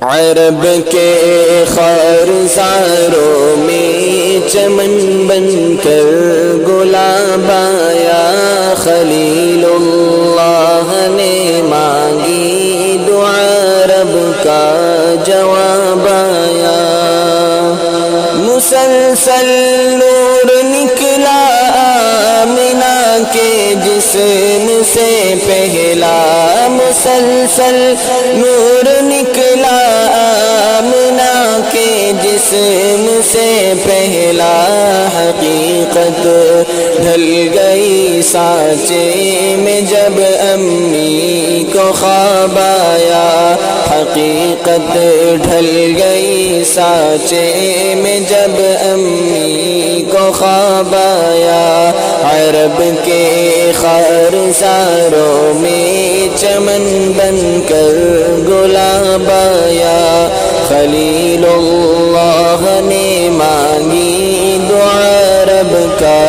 عرب کے خارزاروں میں چمن بن کر گلاب آیا، خلیل اللہ نے مانگی دعا رب کا جواب آیا، مسلسل نور نکلا آمنہ کے جسم سے پہلا، مسلسل نور نکلا آمنہ کے جسم سے پہلا، حقیقت ڈھل گئی سانچے میں جب امی کو خواب آیا، حقیقت ڈھل گئی سانچے میں جب امی کو خواب آیا، عرب کے خارزاروں میں چمن بن کر گلاب آیا، خلیل اللہ نے مانگی دعا رب کا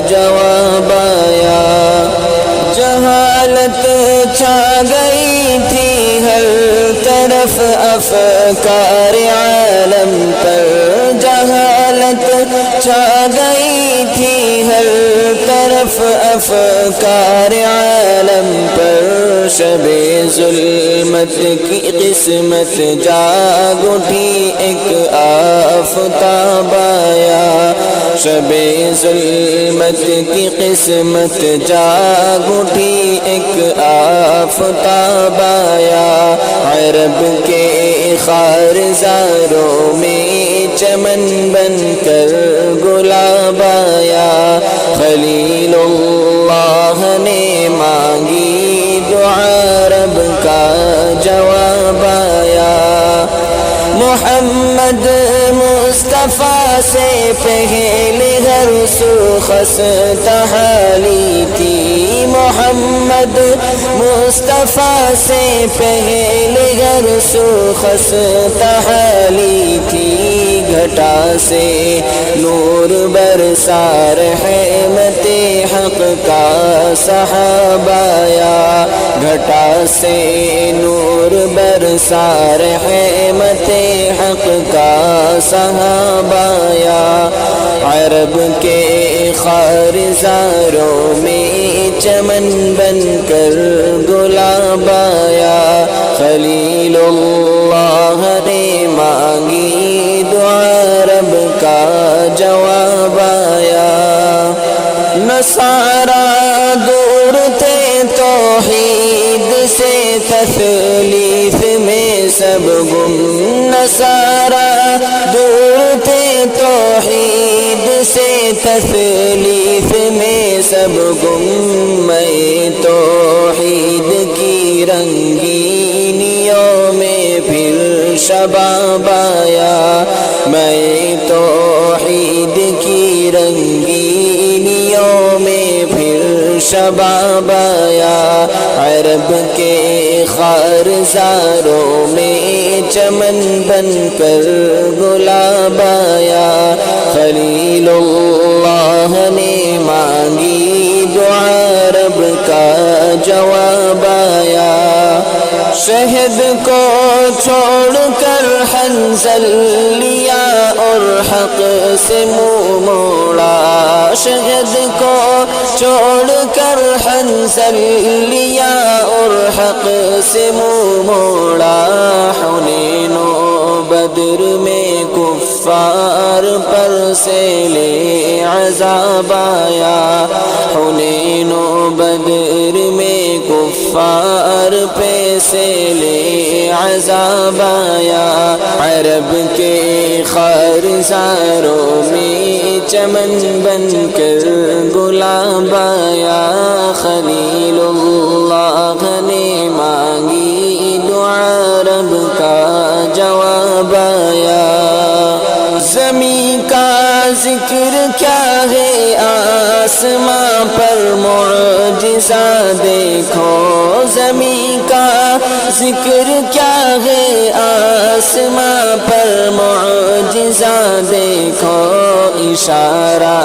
جواب آیا، جہالت چھا گئی تھی ہر طرف افکار عالم پر، جہالت چھا گئی تھی ہر طرف افکار عالم پر، شب ظلمت کی قسمت جاگ اٹھی ایک آفتاب آیا، شب ظلمت کی قسمت جاگ اٹھی ایک آفتاب آیا، عرب کے خارزاروں میں چمن بن کر گلاب آیا، خلیل اللہ نے مانگی دعا رب کا جواب آیا، محمد مصطفیٰ سے پہلے ہر سو خستحالی تھی، محمد مصطفیٰ سے پہلے ہر سو خستحالی تھی، گھٹا سے نور برسا رحمت حق کا سحاب آیا، گھٹا سے نور برسا رحمت حق کا سحاب آیا، عرب کے خارزاروں میں چمن بن کر گلاب آیا، خلیل اللہ نے مانگی دعا رب کا جواب آیا، نصارا دور تھے توحید سے تثلیث میں سب گم، نصارا دور تھے توحید سے تثلیث میں سب گم، میں توحید کی رنگینیوں میں پھر شباب آیا، میں توحید کی رنگینیوں میں پھر شباب آیا، عرب کے خارزاروں میں چمن بن کر گلاب آیا، خلیل اللہ نے مانگی دعا رب کا جواب آیا، شہد کو چھوڑ کر حنظل لیا اور حق سے منہ موڑا، شہد کو چھوڑ کر حنظل لیا اور حق سے منہ موڑا، حنین و بدر میں کفار پر سیل عذاب آیا، حنین و بدر میں کفار پہ سیل عذاب آیا، عرب کے خارزاروں میں چمن بن کر گلاب آیا، خلیل اللہ نے مانگی دعا رب کا جواب آیا، زمین کا ذکر کیا ہے آسماں پر معجزہ دیکھو، زمین کا ذکر کیا ہے آسماں پر معجزہ دیکھو، اشارہ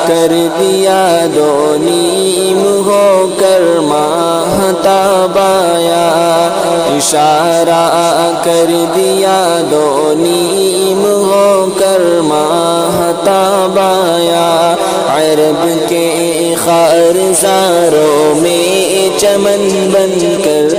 کر دیا دو نیم ہو کر ماہتاب آیا اشارہ کر دیا دو نیم ہو کر ماہتاب آیا عرب کے خارزاروں میں چمن بن کر